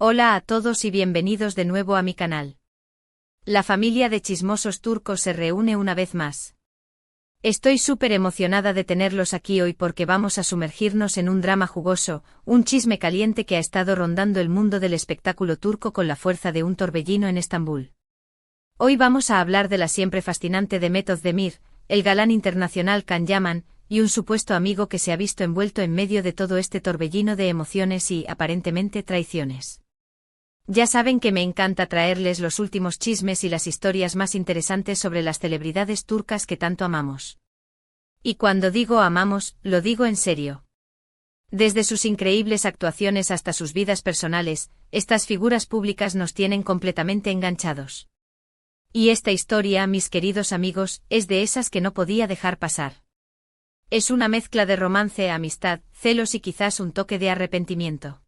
Hola a todos y bienvenidos de nuevo a mi canal. La familia de chismosos turcos se reúne una vez más. Estoy súper emocionada de tenerlos aquí hoy porque vamos a sumergirnos en un drama jugoso, un chisme caliente que ha estado rondando el mundo del espectáculo turco con la fuerza de un torbellino en Estambul. Hoy vamos a hablar de la siempre fascinante Demet Özdemir, el galán internacional Can Yaman, y un supuesto amigo que se ha visto envuelto en medio de todo este torbellino de emociones y, aparentemente, traiciones. Ya saben que me encanta traerles los últimos chismes y las historias más interesantes sobre las celebridades turcas que tanto amamos. Y cuando digo amamos, lo digo en serio. Desde sus increíbles actuaciones hasta sus vidas personales, estas figuras públicas nos tienen completamente enganchados. Y esta historia, mis queridos amigos, es de esas que no podía dejar pasar. Es una mezcla de romance, amistad, celos y quizás un toque de arrepentimiento.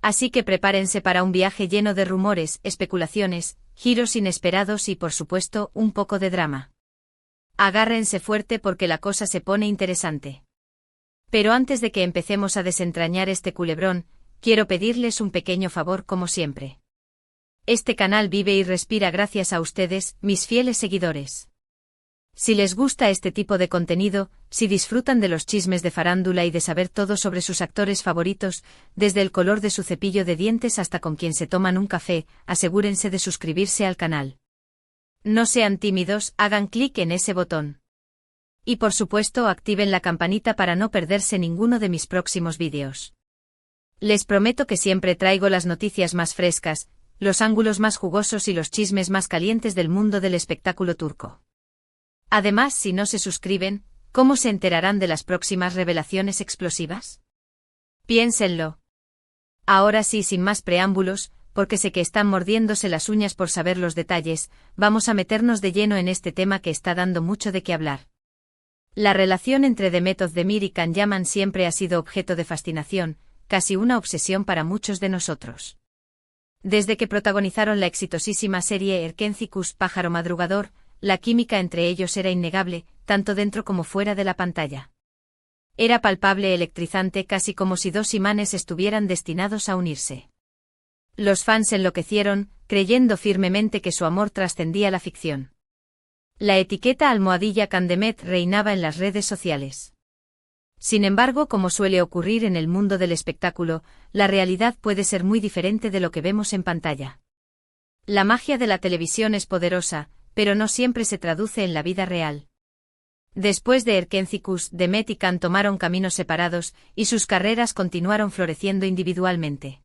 Así que prepárense para un viaje lleno de rumores, especulaciones, giros inesperados y por supuesto, un poco de drama. Agárrense fuerte porque la cosa se pone interesante. Pero antes de que empecemos a desentrañar este culebrón, quiero pedirles un pequeño favor como siempre. Este canal vive y respira gracias a ustedes, mis fieles seguidores. Si les gusta este tipo de contenido, si disfrutan de los chismes de farándula y de saber todo sobre sus actores favoritos, desde el color de su cepillo de dientes hasta con quien se toman un café, asegúrense de suscribirse al canal. No sean tímidos, hagan clic en ese botón. Y por supuesto activen la campanita para no perderse ninguno de mis próximos vídeos. Les prometo que siempre traigo las noticias más frescas, los ángulos más jugosos y los chismes más calientes del mundo del espectáculo turco. Además, si no se suscriben, ¿cómo se enterarán de las próximas revelaciones explosivas? Piénsenlo. Ahora sí, sin más preámbulos, porque sé que están mordiéndose las uñas por saber los detalles, vamos a meternos de lleno en este tema que está dando mucho de qué hablar. La relación entre Demet Özdemir y Can Yaman siempre ha sido objeto de fascinación, casi una obsesión para muchos de nosotros. Desde que protagonizaron la exitosísima serie Erkencikus Pájaro Madrugador, la química entre ellos era innegable, tanto dentro como fuera de la pantalla. Era palpable, electrizante, casi como si dos imanes estuvieran destinados a unirse. Los fans enloquecieron, creyendo firmemente que su amor trascendía la ficción. La etiqueta almohadilla Candemet reinaba en las redes sociales. Sin embargo, como suele ocurrir en el mundo del espectáculo, la realidad puede ser muy diferente de lo que vemos en pantalla. La magia de la televisión es poderosa, pero no siempre se traduce en la vida real. Después de Erkencikus, Demet y Can tomaron caminos separados, y sus carreras continuaron floreciendo individualmente.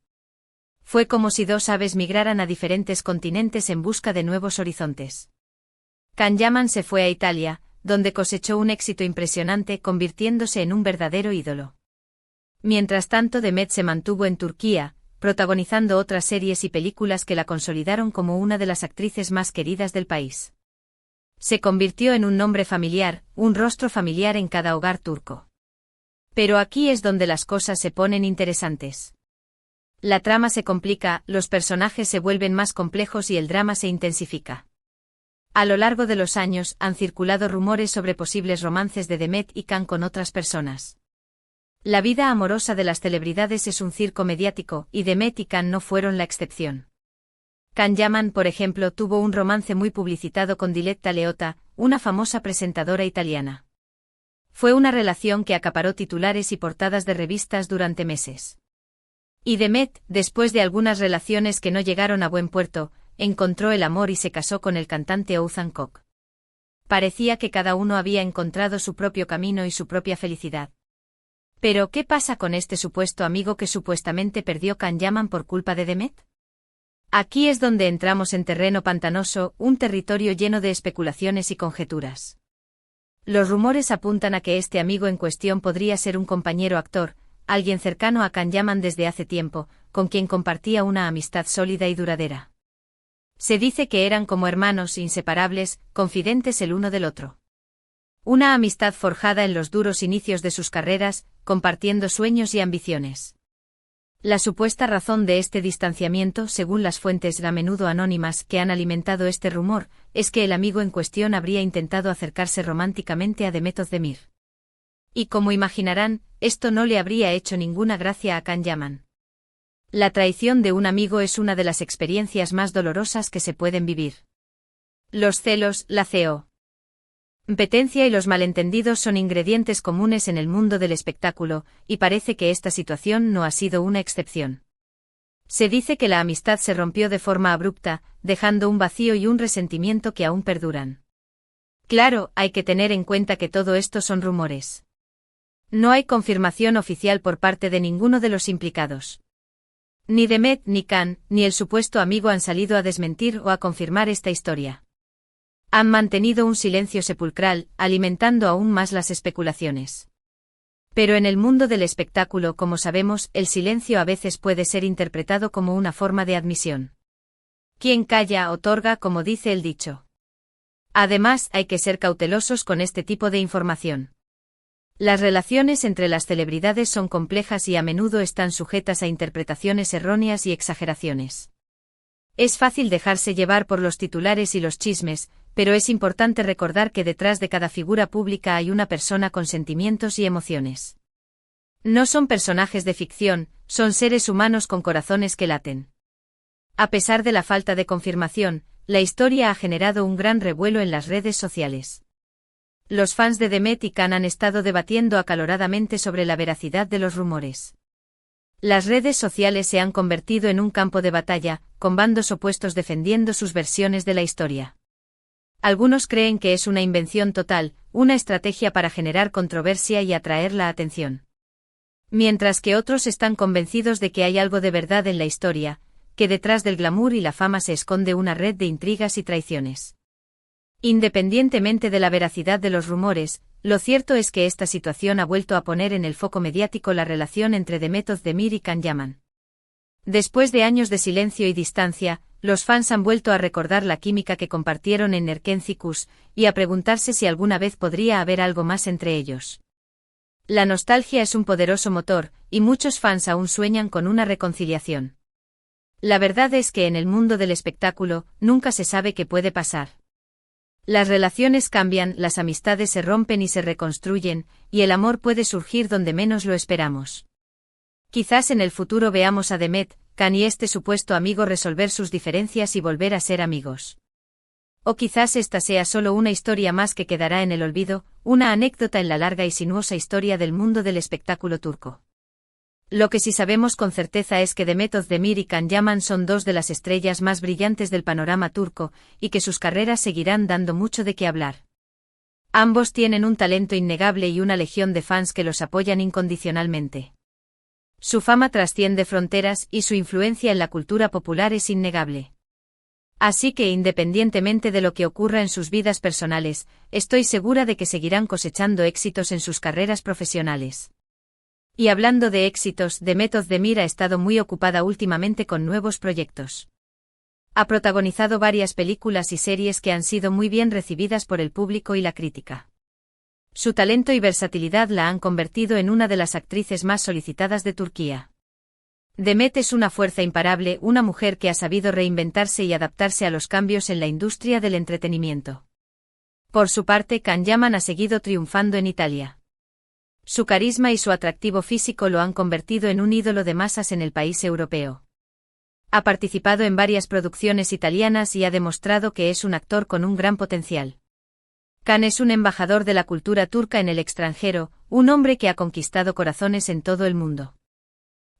Fue como si dos aves migraran a diferentes continentes en busca de nuevos horizontes. Can Yaman se fue a Italia, donde cosechó un éxito impresionante, convirtiéndose en un verdadero ídolo. Mientras tanto, Demet se mantuvo en Turquía, protagonizando otras series y películas que la consolidaron como una de las actrices más queridas del país. Se convirtió en un nombre familiar, un rostro familiar en cada hogar turco. Pero aquí es donde las cosas se ponen interesantes. La trama se complica, los personajes se vuelven más complejos y el drama se intensifica. A lo largo de los años han circulado rumores sobre posibles romances de Demet y Can con otras personas. La vida amorosa de las celebridades es un circo mediático, y Demet y Can no fueron la excepción. Can Yaman, por ejemplo, tuvo un romance muy publicitado con Diletta Leotta, una famosa presentadora italiana. Fue una relación que acaparó titulares y portadas de revistas durante meses. Y Demet, después de algunas relaciones que no llegaron a buen puerto, encontró el amor y se casó con el cantante Oğuzhan Koç. Parecía que cada uno había encontrado su propio camino y su propia felicidad. Pero, ¿qué pasa con este supuesto amigo que supuestamente perdió Can Yaman por culpa de Demet? Aquí es donde entramos en terreno pantanoso, un territorio lleno de especulaciones y conjeturas. Los rumores apuntan a que este amigo en cuestión podría ser un compañero actor, alguien cercano a Can Yaman desde hace tiempo, con quien compartía una amistad sólida y duradera. Se dice que eran como hermanos inseparables, confidentes el uno del otro. Una amistad forjada en los duros inicios de sus carreras, compartiendo sueños y ambiciones. La supuesta razón de este distanciamiento, según las fuentes a menudo anónimas que han alimentado este rumor, es que el amigo en cuestión habría intentado acercarse románticamente a Demet Özdemir. Y como imaginarán, esto no le habría hecho ninguna gracia a Can Yaman. La traición de un amigo es una de las experiencias más dolorosas que se pueden vivir. Los celos, la competencia y los malentendidos son ingredientes comunes en el mundo del espectáculo, y parece que esta situación no ha sido una excepción. Se dice que la amistad se rompió de forma abrupta, dejando un vacío y un resentimiento que aún perduran. Claro, hay que tener en cuenta que todo esto son rumores. No hay confirmación oficial por parte de ninguno de los implicados. Ni Demet, ni Can, ni el supuesto amigo han salido a desmentir o a confirmar esta historia. Han mantenido un silencio sepulcral, alimentando aún más las especulaciones. Pero en el mundo del espectáculo, como sabemos, el silencio a veces puede ser interpretado como una forma de admisión. Quien calla, otorga, como dice el dicho. Además, hay que ser cautelosos con este tipo de información. Las relaciones entre las celebridades son complejas y a menudo están sujetas a interpretaciones erróneas y exageraciones. Es fácil dejarse llevar por los titulares y los chismes, pero es importante recordar que detrás de cada figura pública hay una persona con sentimientos y emociones. No son personajes de ficción, son seres humanos con corazones que laten. A pesar de la falta de confirmación, la historia ha generado un gran revuelo en las redes sociales. Los fans de Demet y Can han estado debatiendo acaloradamente sobre la veracidad de los rumores. Las redes sociales se han convertido en un campo de batalla, con bandos opuestos defendiendo sus versiones de la historia. Algunos creen que es una invención total, una estrategia para generar controversia y atraer la atención. Mientras que otros están convencidos de que hay algo de verdad en la historia, que detrás del glamour y la fama se esconde una red de intrigas y traiciones. Independientemente de la veracidad de los rumores, lo cierto es que esta situación ha vuelto a poner en el foco mediático la relación entre Demet Özdemir y Can Yaman. Después de años de silencio y distancia, los fans han vuelto a recordar la química que compartieron en Erken Cikus, y a preguntarse si alguna vez podría haber algo más entre ellos. La nostalgia es un poderoso motor, y muchos fans aún sueñan con una reconciliación. La verdad es que en el mundo del espectáculo, nunca se sabe qué puede pasar. Las relaciones cambian, las amistades se rompen y se reconstruyen, y el amor puede surgir donde menos lo esperamos. Quizás en el futuro veamos a Demet, Can y este supuesto amigo resolver sus diferencias y volver a ser amigos. O quizás esta sea solo una historia más que quedará en el olvido, una anécdota en la larga y sinuosa historia del mundo del espectáculo turco. Lo que sí sabemos con certeza es que Demet Özdemir y Can Yaman son dos de las estrellas más brillantes del panorama turco, y que sus carreras seguirán dando mucho de qué hablar. Ambos tienen un talento innegable y una legión de fans que los apoyan incondicionalmente. Su fama trasciende fronteras y su influencia en la cultura popular es innegable. Así que independientemente de lo que ocurra en sus vidas personales, estoy segura de que seguirán cosechando éxitos en sus carreras profesionales. Y hablando de éxitos, Demet Özdemir ha estado muy ocupada últimamente con nuevos proyectos. Ha protagonizado varias películas y series que han sido muy bien recibidas por el público y la crítica. Su talento y versatilidad la han convertido en una de las actrices más solicitadas de Turquía. Demet es una fuerza imparable, una mujer que ha sabido reinventarse y adaptarse a los cambios en la industria del entretenimiento. Por su parte, Can Yaman ha seguido triunfando en Italia. Su carisma y su atractivo físico lo han convertido en un ídolo de masas en el país europeo. Ha participado en varias producciones italianas y ha demostrado que es un actor con un gran potencial. Can es un embajador de la cultura turca en el extranjero, un hombre que ha conquistado corazones en todo el mundo.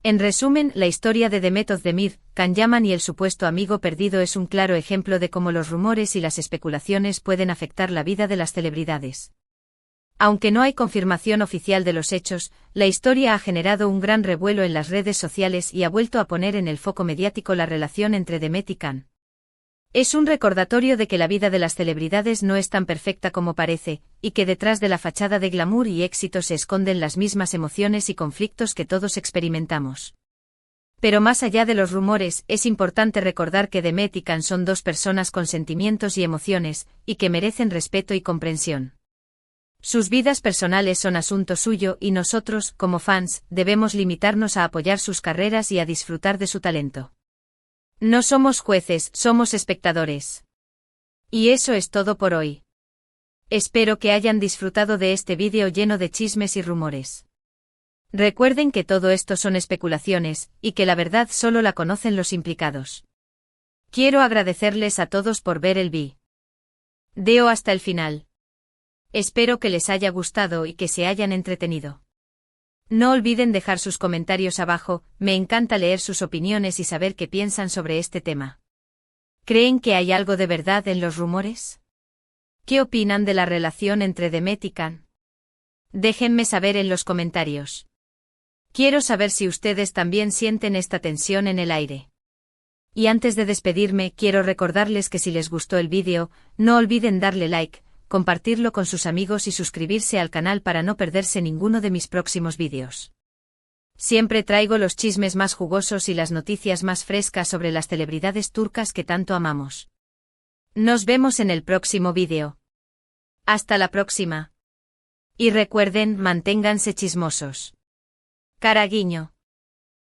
En resumen, la historia de Demet Özdemir, Can Yaman y el supuesto amigo perdido es un claro ejemplo de cómo los rumores y las especulaciones pueden afectar la vida de las celebridades. Aunque no hay confirmación oficial de los hechos, la historia ha generado un gran revuelo en las redes sociales y ha vuelto a poner en el foco mediático la relación entre Demet y Can. Es un recordatorio de que la vida de las celebridades no es tan perfecta como parece, y que detrás de la fachada de glamour y éxito se esconden las mismas emociones y conflictos que todos experimentamos. Pero más allá de los rumores, es importante recordar que Demet y Can son dos personas con sentimientos y emociones, y que merecen respeto y comprensión. Sus vidas personales son asunto suyo y nosotros, como fans, debemos limitarnos a apoyar sus carreras y a disfrutar de su talento. No somos jueces, somos espectadores. Y eso es todo por hoy. Espero que hayan disfrutado de este vídeo lleno de chismes y rumores. Recuerden que todo esto son especulaciones, y que la verdad solo la conocen los implicados. Quiero agradecerles a todos por ver el video hasta el final. Espero que les haya gustado y que se hayan entretenido. No olviden dejar sus comentarios abajo, me encanta leer sus opiniones y saber qué piensan sobre este tema. ¿Creen que hay algo de verdad en los rumores? ¿Qué opinan de la relación entre Demet y Can? Déjenme saber en los comentarios. Quiero saber si ustedes también sienten esta tensión en el aire. Y antes de despedirme, quiero recordarles que si les gustó el vídeo, no olviden darle like, compartirlo con sus amigos y suscribirse al canal para no perderse ninguno de mis próximos vídeos. Siempre traigo los chismes más jugosos y las noticias más frescas sobre las celebridades turcas que tanto amamos. Nos vemos en el próximo vídeo. Hasta la próxima. Y recuerden, manténganse chismosos. Caraguinho.